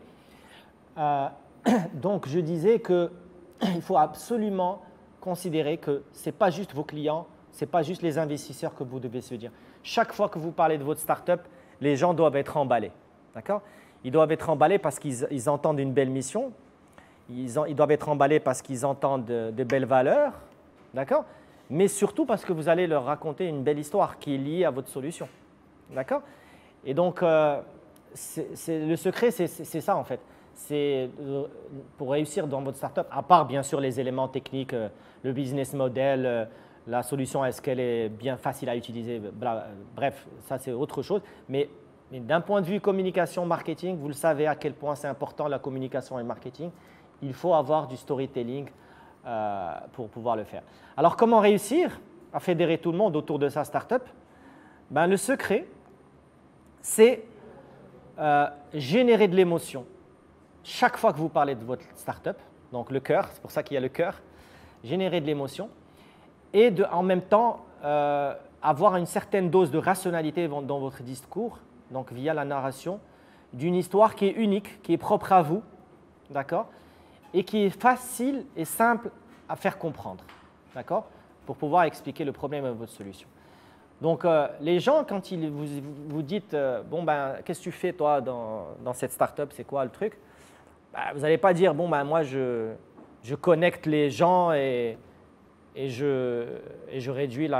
Donc, je disais qu'il faut absolument considérer que ce n'est pas juste vos clients, ce n'est pas juste les investisseurs que vous devez se dire. Chaque fois que vous parlez de votre startup, les gens doivent être emballés. D'accord? Ils doivent être emballés parce qu'ils entendent une belle mission. Ils doivent être emballés parce qu'ils entendent de belles valeurs. D'accord? Mais surtout parce que vous allez leur raconter une belle histoire qui est liée à votre solution. D'accord? Et donc, le secret, c'est ça en fait. C'est pour réussir dans votre startup, à part bien sûr les éléments techniques, le business model, la solution, est-ce qu'elle est bien facile à utiliser, bref, ça c'est autre chose. Mais d'un point de vue communication, marketing, vous le savez à quel point c'est important la communication et le marketing. Il faut avoir du storytelling pour pouvoir le faire. Alors, comment réussir à fédérer tout le monde autour de sa startup? Le secret, c'est générer de l'émotion. Chaque fois que vous parlez de votre startup, donc le cœur, c'est pour ça qu'il y a le cœur, générer de l'émotion et en même temps avoir une certaine dose de rationalité dans votre discours, donc via la narration, d'une histoire qui est unique, qui est propre à vous, d'accord, et qui est facile et simple à faire comprendre, d'accord, pour pouvoir expliquer le problème de votre solution. Donc, les gens, quand vous dites bon, ben, qu'est-ce que tu fais, toi, dans cette startup, c'est quoi le truc? Ben, vous n'allez pas dire bon, ben, moi, je connecte les gens et je réduis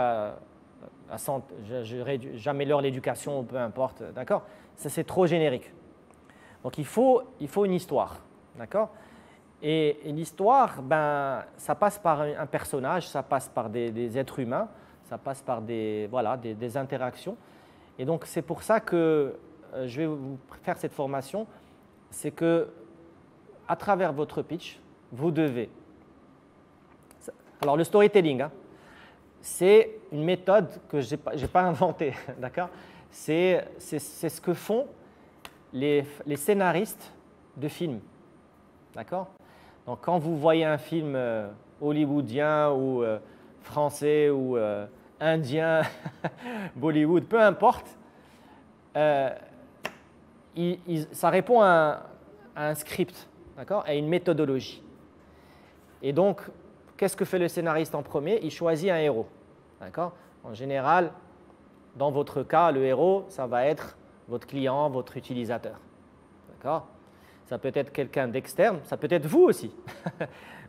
j'améliore l'éducation, peu importe, d'accord? Ça, c'est trop générique. Donc, il faut une histoire, d'accord? Et l'histoire, ben, ça passe par un personnage, ça passe par des êtres humains, ça passe par des interactions. Et donc, c'est pour ça que je vais vous faire cette formation, c'est que à travers votre pitch, vous devez… Alors, le storytelling, hein, c'est une méthode que je n'ai pas inventée, d'accord? C'est ce que font les scénaristes de films, d'accord? Donc, quand vous voyez un film hollywoodien ou français ou indien, Bollywood, peu importe, ça répond à un script, d'accord? À une méthodologie. Et donc, qu'est-ce que fait le scénariste en premier? Il choisit un héros, d'accord? En général, dans votre cas, le héros, ça va être votre client, votre utilisateur, d'accord? Ça peut être quelqu'un d'externe, ça peut être vous aussi.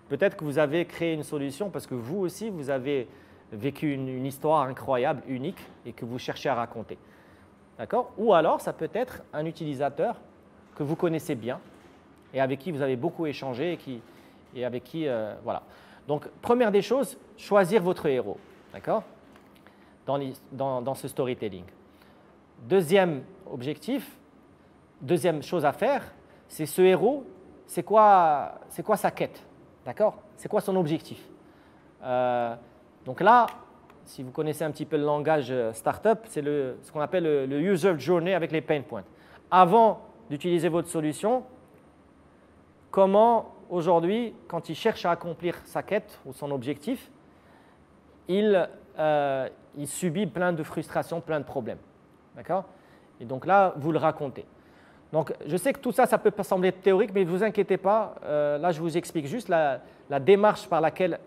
Peut-être que vous avez créé une solution parce que vous aussi, vous avez vécu une histoire incroyable, unique, et que vous cherchez à raconter. D'accord? Ou alors, ça peut être un utilisateur que vous connaissez bien et avec qui vous avez beaucoup échangé et avec qui… voilà. Donc, première des choses, choisir votre héros, d'accord? Dans ce storytelling. Deuxième objectif, deuxième chose à faire, c'est ce héros, c'est quoi sa quête, d'accord? C'est quoi son objectif? Donc là, si vous connaissez un petit peu le langage startup, c'est ce qu'on appelle le user journey avec les pain points. Avant d'utiliser votre solution, comment aujourd'hui, quand il cherche à accomplir sa quête ou son objectif, il subit plein de frustrations, plein de problèmes, d'accord? Et donc là, vous le racontez. Donc, je sais que tout ça, ça peut sembler théorique, mais ne vous inquiétez pas. Là, je vous explique juste la démarche par laquelle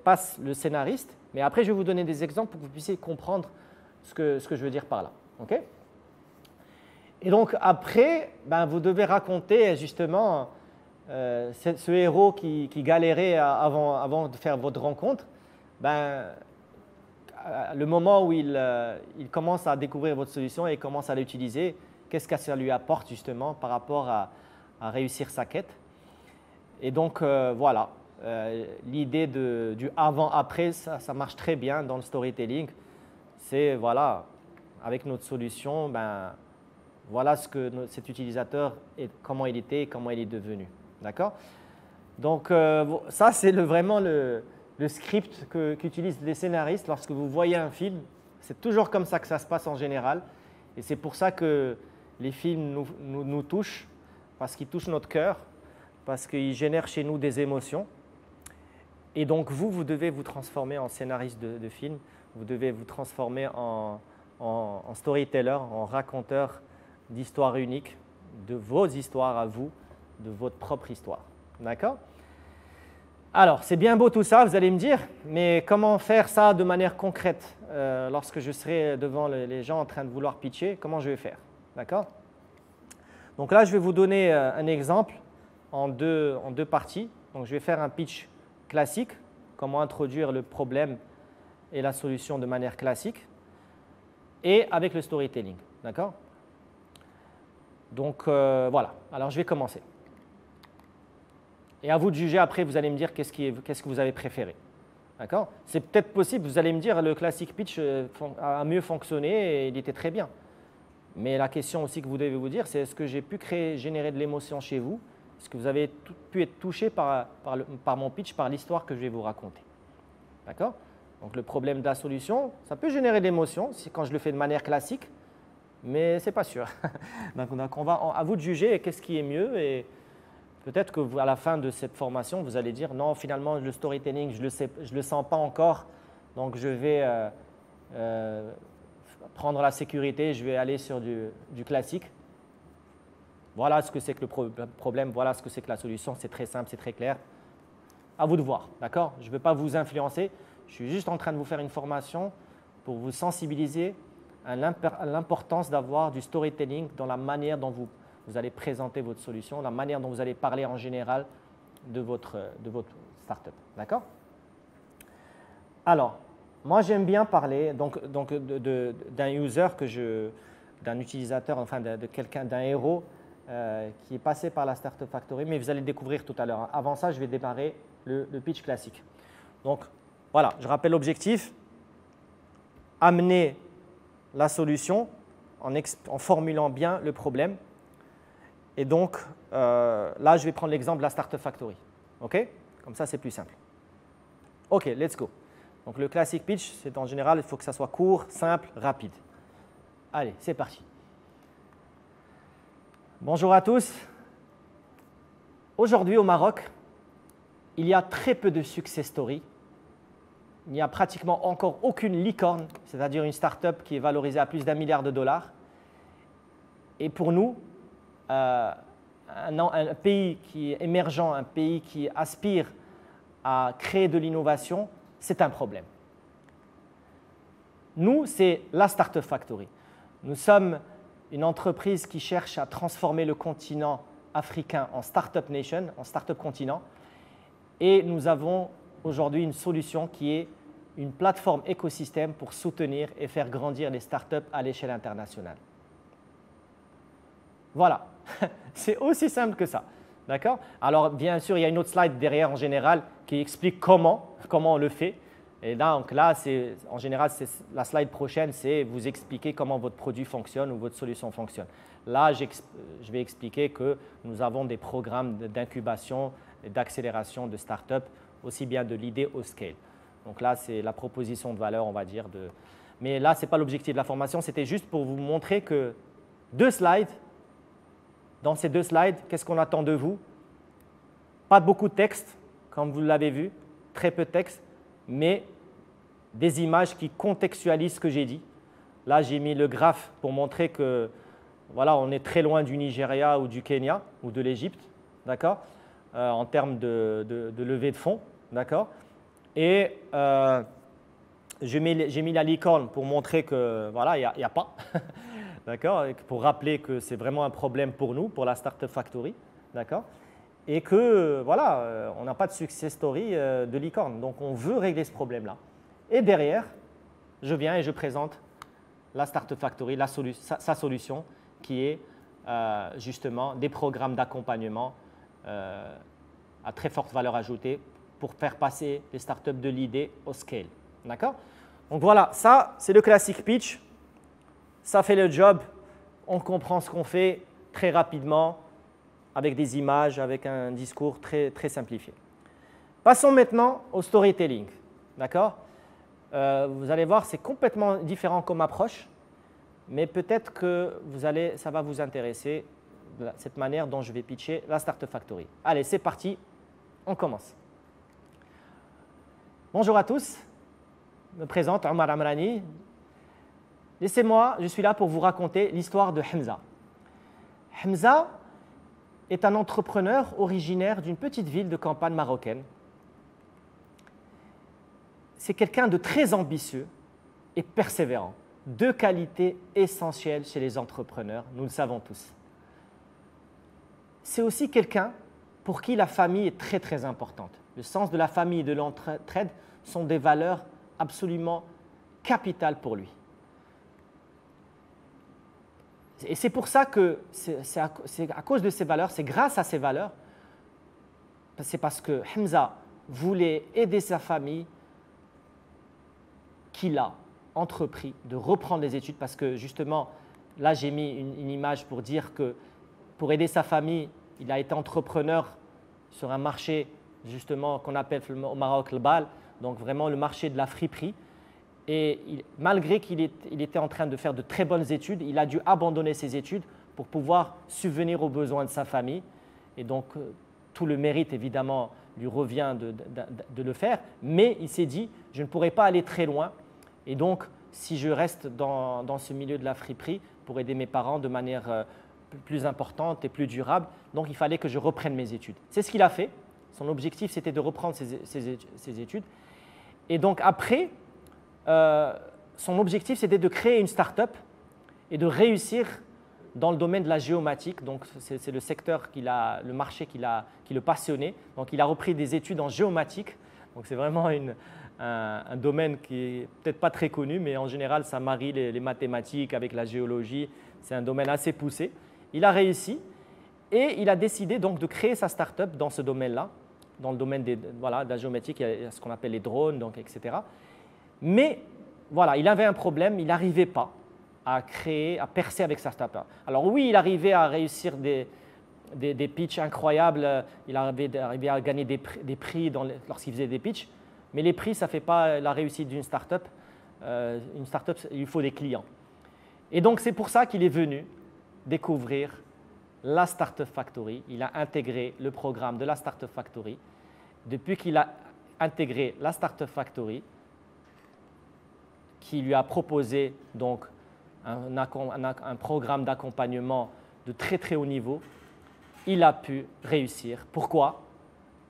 passe le scénariste. Mais après, je vais vous donner des exemples pour que vous puissiez comprendre ce que je veux dire par là. Okay? Et donc, après, ben, vous devez raconter justement ce héros qui galérait avant de faire votre rencontre. Ben, le moment où il commence à découvrir votre solution et il commence à l'utiliser, qu'est-ce que ça lui apporte justement par rapport à réussir sa quête. Et donc, voilà, l'idée du avant-après, ça marche très bien dans le storytelling. C'est, voilà, avec notre solution, ben, voilà ce que cet utilisateur, comment il était et comment il est devenu. D'accord? Donc, ça, c'est vraiment le script qu'utilisent les scénaristes lorsque vous voyez un film. C'est toujours comme ça que ça se passe en général. Et c'est pour ça que les films nous touchent, parce qu'ils touchent notre cœur, parce qu'ils génèrent chez nous des émotions. Et donc, vous devez vous transformer en scénariste de film, vous devez vous transformer en storyteller, en raconteur d'histoires uniques, de vos histoires à vous, de votre propre histoire. D'accord? Alors, c'est bien beau tout ça, vous allez me dire, mais comment faire ça de manière concrète lorsque je serai devant les gens en train de vouloir pitcher? Comment je vais faire? D'accord? Donc là, je vais vous donner un exemple en deux parties. Donc, je vais faire un pitch classique, comment introduire le problème et la solution de manière classique, et avec le storytelling. D'accord? Donc, voilà. Alors, je vais commencer. Et à vous de juger après, vous allez me dire qu'est-ce que vous avez préféré. D'accord? C'est peut-être possible, vous allez me dire le classique pitch a mieux fonctionné et il était très bien. Mais la question aussi que vous devez vous dire, c'est est-ce que j'ai pu générer de l'émotion chez vous? Est-ce que vous avez pu être touché par mon pitch, par l'histoire que je vais vous raconter? D'accord? Donc le problème de la solution, ça peut générer de l'émotion quand je le fais de manière classique, mais ce n'est pas sûr. Donc à vous de juger qu'est-ce qui est mieux. Et peut-être que à la fin de cette formation, vous allez dire non, finalement, le storytelling, je ne le sens pas encore, donc je vais prendre la sécurité, je vais aller sur du classique. Voilà ce que c'est que le problème, voilà ce que c'est que la solution, c'est très simple, c'est très clair. À vous de voir, d'accord? Je ne veux pas vous influencer, je suis juste en train de vous faire une formation pour vous sensibiliser à l'importance d'avoir du storytelling dans la manière dont vous allez présenter votre solution, la manière dont vous allez parler en général de votre startup. D'accord? Alors, moi j'aime bien parler d'un user d'un utilisateur, enfin de quelqu'un, d'un héros qui est passé par la Startup Factory, mais vous allez le découvrir tout à l'heure. Avant ça, je vais démarrer le pitch classique. Donc voilà, je rappelle l'objectif, amener la solution en formulant bien le problème. Et donc là, je vais prendre l'exemple de la Startup Factory. OK? Comme ça, c'est plus simple. OK, let's go. Donc le classic pitch, c'est en général, il faut que ça soit court, simple, rapide. Allez, c'est parti. Bonjour à tous. Aujourd'hui au Maroc, il y a très peu de success stories. Il n'y a pratiquement encore aucune licorne, c'est-à-dire une start-up qui est valorisée à plus d'1 milliard de dollars. Et pour nous, un pays qui est émergent, un pays qui aspire à créer de l'innovation, c'est un problème. Nous, c'est la Startup Factory. Nous sommes une entreprise qui cherche à transformer le continent africain en Startup Nation, en Startup Continent. Et nous avons aujourd'hui une solution qui est une plateforme écosystème pour soutenir et faire grandir les startups à l'échelle internationale. Voilà, c'est aussi simple que ça. D'accord? Alors, bien sûr, il y a une autre slide derrière en général qui explique comment on le fait. Et donc là, en général, la slide prochaine, c'est vous expliquer comment votre produit fonctionne ou votre solution fonctionne. Là, je vais expliquer que nous avons des programmes d'incubation et d'accélération de start-up, aussi bien de l'idée au scale. Donc là, c'est la proposition de valeur, on va dire. Mais là, ce n'est pas l'objectif de la formation, c'était juste pour vous montrer que 2 slides, dans ces 2 slides, qu'est-ce qu'on attend de vous? Pas beaucoup de texte, comme vous l'avez vu, très peu de texte, mais des images qui contextualisent ce que j'ai dit. Là, j'ai mis le graphe pour montrer que voilà, on est très loin du Nigeria ou du Kenya ou de l'Égypte, d'accord, en termes de levée de fonds, d'accord. Et j'ai mis la licorne pour montrer que voilà, il n'y a pas, d'accord, pour rappeler que c'est vraiment un problème pour nous, pour la Startup Factory, d'accord. Et que voilà, on n'a pas de success story de licorne, donc on veut régler ce problème-là. Et derrière, je viens et je présente la Startup Factory, sa solution, qui est justement des programmes d'accompagnement à très forte valeur ajoutée pour faire passer les startups de l'idée au scale. D'accord? Donc voilà, ça c'est le classic pitch. Ça fait le job, on comprend ce qu'on fait très rapidement, avec des images, avec un discours très, très simplifié. Passons maintenant au storytelling. D'accord? Vous allez voir, c'est complètement différent comme approche, mais peut-être que ça va vous intéresser, cette manière dont je vais pitcher la Startup Factory. Allez, c'est parti, on commence. Bonjour à tous, je me présente Omar Amrani. Laissez-moi, je suis là pour vous raconter l'histoire de Hamza. Hamza est un entrepreneur originaire d'une petite ville de campagne marocaine. C'est quelqu'un de très ambitieux et persévérant. 2 qualités essentielles chez les entrepreneurs, nous le savons tous. C'est aussi quelqu'un pour qui la famille est très très importante. Le sens de la famille et de l'entraide sont des valeurs absolument capitales pour lui. Et c'est pour ça que c'est à cause de ces valeurs, c'est grâce à ces valeurs, c'est parce que Hamza voulait aider sa famille qu'il a entrepris de reprendre les études parce que justement, là j'ai mis une image pour dire que pour aider sa famille, il a été entrepreneur sur un marché justement qu'on appelle au Maroc le bal, donc vraiment le marché de la friperie. Et malgré qu'il était en train de faire de très bonnes études, il a dû abandonner ses études pour pouvoir subvenir aux besoins de sa famille. Et donc, tout le mérite, évidemment, lui revient de le faire. Mais il s'est dit, je ne pourrai pas aller très loin. Et donc, si je reste dans ce milieu de la friperie pour aider mes parents de manière plus importante et plus durable, donc il fallait que je reprenne mes études. C'est ce qu'il a fait. Son objectif, c'était de reprendre ses études. Et donc, après, son objectif, c'était de créer une start-up et de réussir dans le domaine de la géomatique. Donc, c'est le secteur le marché qui le passionnait. Donc, il a repris des études en géomatique. Donc, c'est vraiment un domaine qui est peut-être pas très connu, mais en général, ça marie les mathématiques avec la géologie. C'est un domaine assez poussé. Il a réussi et il a décidé donc de créer sa start-up dans ce domaine-là, dans le domaine de la géométrie, il y a ce qu'on appelle les drones, donc, etc. Mais voilà, il avait un problème, il n'arrivait pas à percer avec sa start-up. Alors oui, il arrivait à réussir des pitchs incroyables, il arrivait à gagner des prix lorsqu'il faisait des pitchs, mais les prix, ça ne fait pas la réussite d'une start-up. Une start-up, il lui faut des clients. Et donc, c'est pour ça qu'il est venu découvrir la Startup Factory. Il a intégré le programme de la Startup Factory. Depuis qu'il a intégré la Startup Factory, qui lui a proposé donc un programme d'accompagnement de très très haut niveau, il a pu réussir. Pourquoi?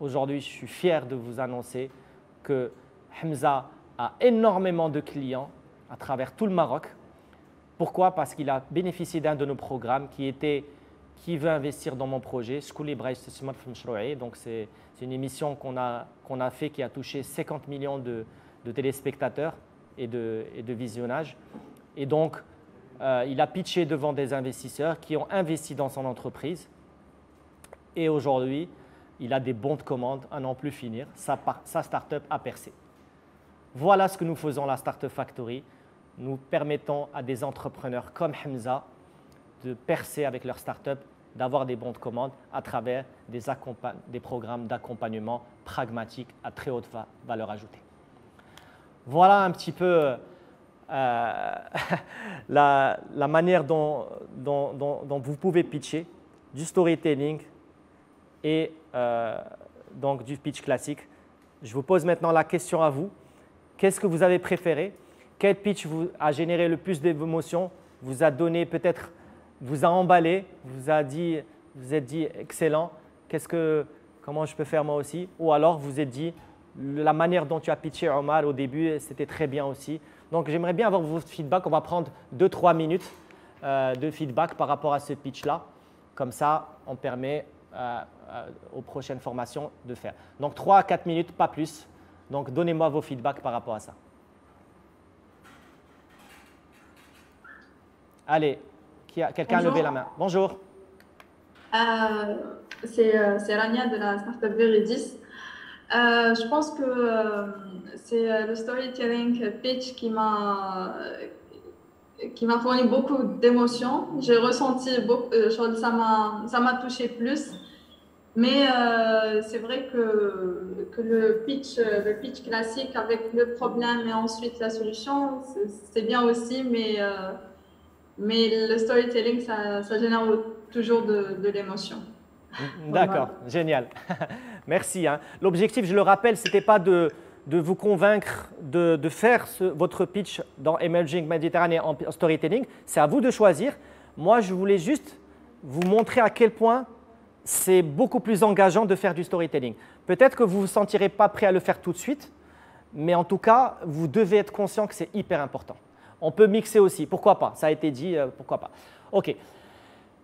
Aujourd'hui, je suis fier de vous annoncer que Hamza a énormément de clients à travers tout le Maroc. Pourquoi? Parce qu'il a bénéficié d'un de nos programmes qui veut investir dans mon projet. Donc, c'est une émission qu'on a fait qui a touché 50 millions de téléspectateurs et de visionnage. Et donc, il a pitché devant des investisseurs qui ont investi dans son entreprise. Et aujourd'hui, il a des bons de commande à n'en plus finir. Sa start-up a percé. Voilà ce que nous faisons à la Startup Factory. Nous permettons à des entrepreneurs comme Hamza de percer avec leur start-up, d'avoir des bons de commande à travers des programmes d'accompagnement pragmatiques à très haute valeur ajoutée. Voilà un petit peu la manière dont vous pouvez pitcher du storytelling et donc du pitch classique. Je vous pose maintenant la question à vous. Qu'est-ce que vous avez préféré? Quel pitch vous a généré le plus d'émotions? Vous a donné peut-être, vous a emballé, vous êtes dit excellent, comment je peux faire moi aussi? Ou alors vous êtes dit, la manière dont tu as pitché Omar au début, c'était très bien aussi. Donc j'aimerais bien avoir votre feedback. On va prendre 2-3 minutes de feedback par rapport à ce pitch-là. Comme ça, on permet aux prochaines formations de faire. Donc 3 à 4 minutes, pas plus. Donc donnez-moi vos feedbacks par rapport à ça. Allez, quelqu'un a levé la main. Bonjour. C'est Rania de la startup Veridis. Je pense que c'est le storytelling pitch qui m'a fourni beaucoup d'émotions. J'ai ressenti beaucoup, ça m'a touché plus. Mais c'est vrai que le pitch classique avec le problème et ensuite la solution, c'est bien aussi, mais le storytelling, ça génère toujours de l'émotion. D'accord, génial. Merci. L'objectif, je le rappelle, ce n'était pas de vous convaincre de faire votre pitch dans Emerging Mediterranean en storytelling. C'est à vous de choisir. Moi, je voulais juste vous montrer à quel point c'est beaucoup plus engageant de faire du storytelling. Peut-être que vous ne vous sentirez pas prêt à le faire tout de suite, mais en tout cas, vous devez être conscient que c'est hyper important. On peut mixer aussi, pourquoi pas? Ça a été dit, pourquoi pas? OK.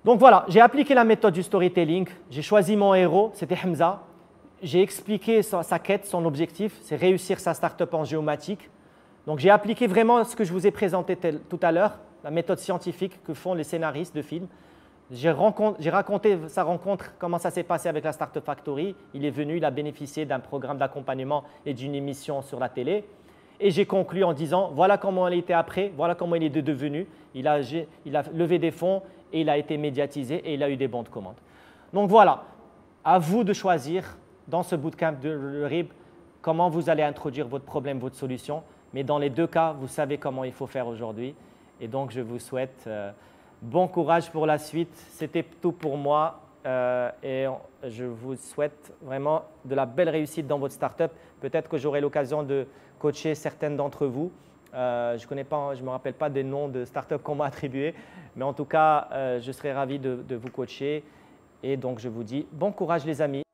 Donc voilà, j'ai appliqué la méthode du storytelling. J'ai choisi mon héros, c'était Hamza. J'ai expliqué sa quête, son objectif, c'est réussir sa start-up en géomatique. Donc j'ai appliqué vraiment ce que je vous ai présenté tout à l'heure, la méthode scientifique que font les scénaristes de films. J'ai raconté sa rencontre, comment ça s'est passé avec la Startup Factory. Il est venu, il a bénéficié d'un programme d'accompagnement et d'une émission sur la télé. Et j'ai conclu en disant, voilà comment il était après, voilà comment il est devenu. Il a levé des fonds et il a été médiatisé et il a eu des bons de commande. Donc voilà, à vous de choisir dans ce bootcamp de RIB comment vous allez introduire votre problème, votre solution. Mais dans les deux cas, vous savez comment il faut faire aujourd'hui. Et donc, je vous souhaite bon courage pour la suite. C'était tout pour moi et je vous souhaite vraiment de la belle réussite dans votre startup. Peut-être que j'aurai l'occasion de coacher certaines d'entre vous. Je ne me rappelle pas des noms de startups qu'on m'a attribués, mais en tout cas, je serai ravi de vous coacher. Et donc, je vous dis bon courage les amis.